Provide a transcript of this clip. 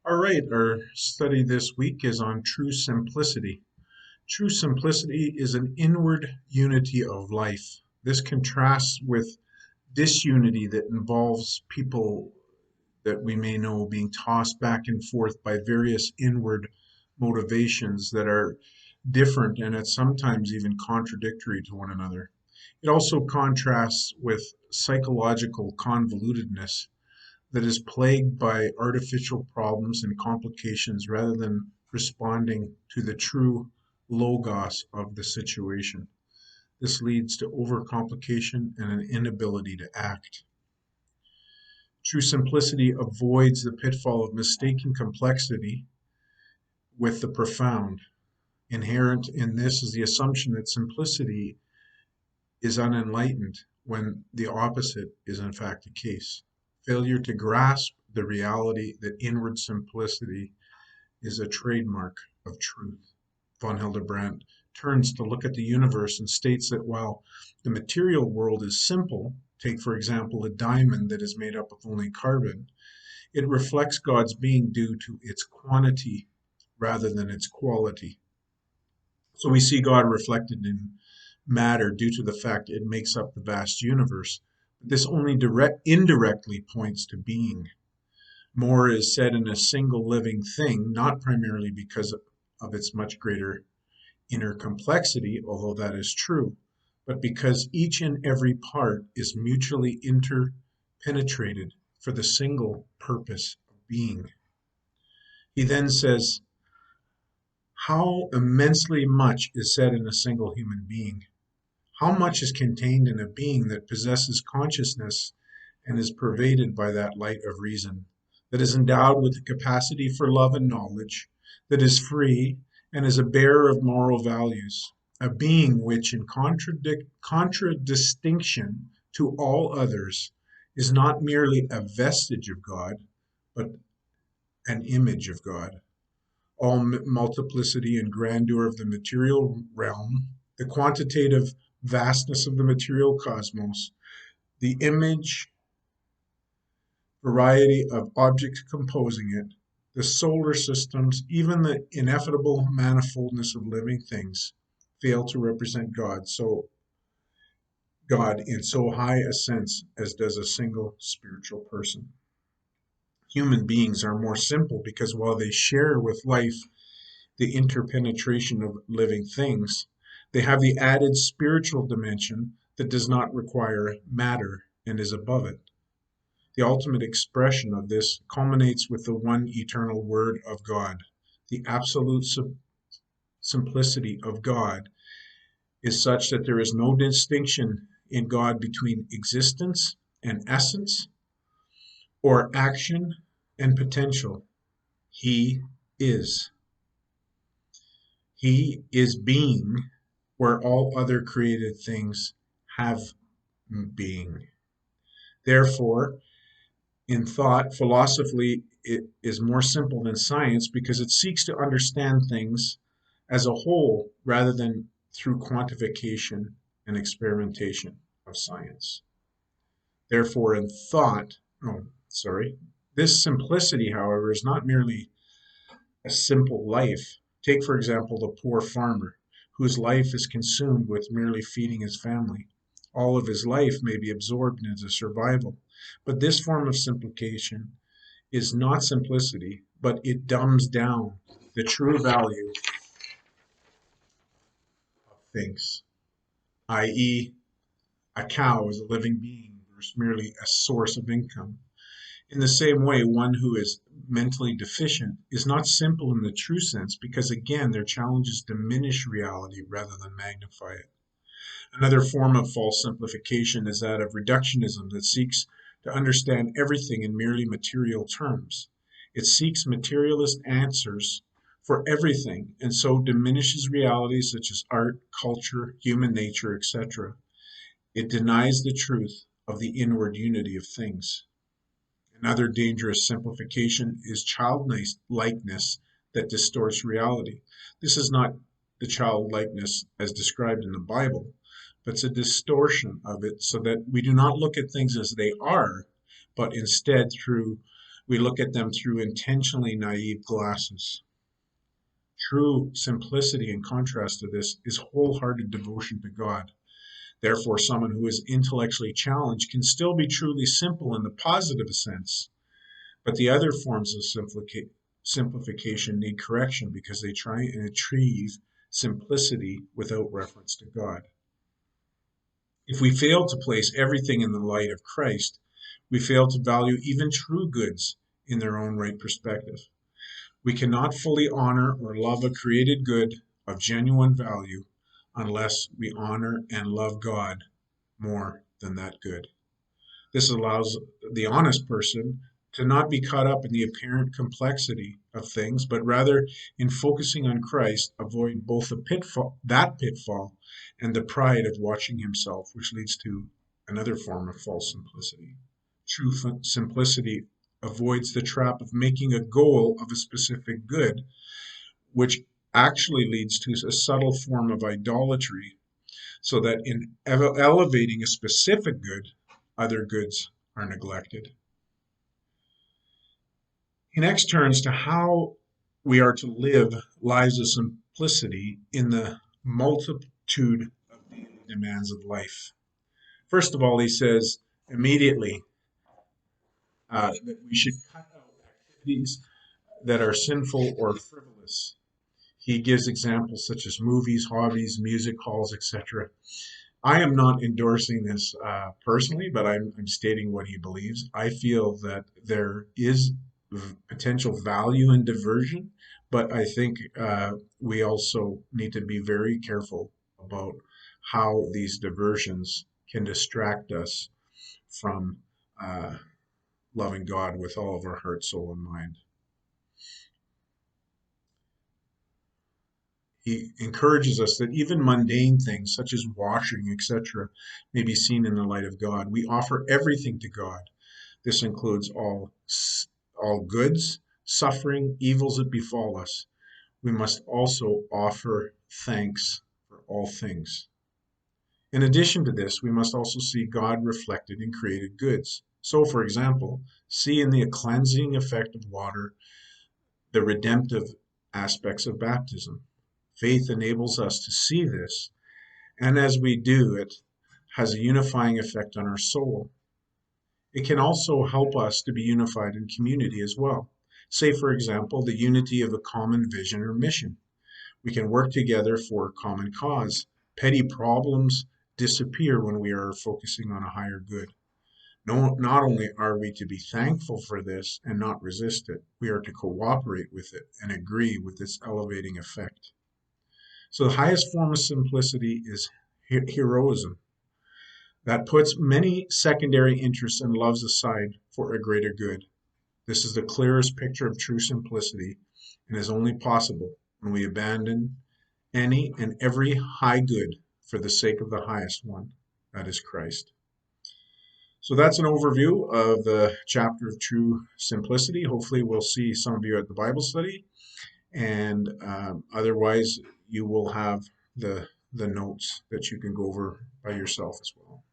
All right, our study this week is on true simplicity. True simplicity is an inward unity of life. This contrasts with disunity that involves people that we may know being tossed back and forth by various inward motivations that are different and at sometimes even contradictory to one another. It also contrasts with psychological convolutedness that is plagued by artificial problems and complications rather than responding to the true logos of the situation. This leads to overcomplication and an inability to act. True simplicity avoids the pitfall of mistaking complexity with the profound. Inherent in this is the assumption that simplicity is unenlightened when the opposite is in fact the case. Failure to grasp the reality that inward simplicity is a trademark of truth. Von Hildebrandt turns to look at the universe and states that while the material world is simple, take for example a diamond that is made up of only carbon, it reflects God's being due to its quantity rather than its quality. So we see God reflected in matter due to the fact it makes up the vast universe. This only indirectly points to being. More is said in a single living thing, not primarily because of its much greater inner complexity, although that is true, but because each and every part is mutually interpenetrated for the single purpose of being. He then says, how immensely much is said in a single human being. How much is contained in a being that possesses consciousness and is pervaded by that light of reason, that is endowed with the capacity for love and knowledge, that is free and is a bearer of moral values, a being which, in contradistinction to all others, is not merely a vestige of God, but an image of God. All multiplicity and grandeur of the material realm, the quantitative vastness of the material cosmos, the image variety of objects composing it, the solar systems, even the ineffable manifoldness of living things, fail to represent God in so high a sense as does a single spiritual person. Human beings are more simple because while they share with life the interpenetration of living things, they have the added spiritual dimension that does not require matter and is above it. The ultimate expression of this culminates with the one eternal Word of God. The absolute simplicity of God is such that there is no distinction in God between existence and essence, or action and potential. He is. He is being where all other created things have being. Therefore, in thought, philosophy it is more simple than science because it seeks to understand things as a whole rather than through quantification and experimentation of science. Therefore, in thought, this simplicity, however, is not merely a simple life. Take, for example, the poor farmer, whose life is consumed with merely feeding his family. All of his life may be absorbed into survival. But this form of simplification is not simplicity, but it dumbs down the true value of things, i.e., a cow is a living being versus merely a source of income. In the same way, one who is mentally deficient is not simple in the true sense because, again, their challenges diminish reality rather than magnify it. Another form of false simplification is that of reductionism that seeks to understand everything in merely material terms. It seeks materialist answers for everything and so diminishes realities such as art, culture, human nature, etc. It denies the truth of the inward unity of things. Another dangerous simplification is childlikeness that distorts reality. This is not the childlikeness as described in the Bible, but it's a distortion of it so that we do not look at things as they are, but instead through We look at them through intentionally naive glasses. True simplicity, in contrast to this, is wholehearted devotion to God. Therefore, someone who is intellectually challenged can still be truly simple in the positive sense, but the other forms of simplification need correction because they try and achieve simplicity without reference to God. If we fail to place everything in the light of Christ, we fail to value even true goods in their own right perspective. We cannot fully honor or love a created good of genuine value unless we honor and love God more than that good. This allows the honest person to not be caught up in the apparent complexity of things, but rather in focusing on Christ, avoid both that pitfall and the pride of watching himself, which leads to another form of false simplicity. True simplicity avoids the trap of making a goal of a specific good, which actually leads to a subtle form of idolatry, so that in elevating a specific good, other goods are neglected. He next turns to how we are to live lives of simplicity in the multitude of daily demands of life. First of all, he says immediately that we should cut out activities that are sinful or frivolous. He gives examples such as movies, hobbies, music halls, etc. I am not endorsing this personally, but I'm stating what he believes. I feel that there is potential value in diversion, but I think we also need to be very careful about how these diversions can distract us from loving God with all of our heart, soul, and mind. He encourages us that even mundane things such as washing, etc., may be seen in the light of God. We offer everything to God. This includes all goods, suffering, evils that befall us. We must also offer thanks for all things. In addition to this, we must also see God reflected in created goods. So, for example, see in the cleansing effect of water the redemptive aspects of baptism. Faith enables us to see this, and as we do, it has a unifying effect on our soul. It can also help us to be unified in community as well. Say, for example, the unity of a common vision or mission. We can work together for a common cause. Petty problems disappear when we are focusing on a higher good. No, not only are we to be thankful for this and not resist it, we are to cooperate with it and agree with its elevating effect. So the highest form of simplicity is heroism that puts many secondary interests and loves aside for a greater good. This is the clearest picture of true simplicity and is only possible when we abandon any and every high good for the sake of the highest one, that is Christ. So that's an overview of the chapter of true simplicity. Hopefully, we'll see some of you at the Bible study, and otherwise, you will have the notes that you can go over by yourself as well.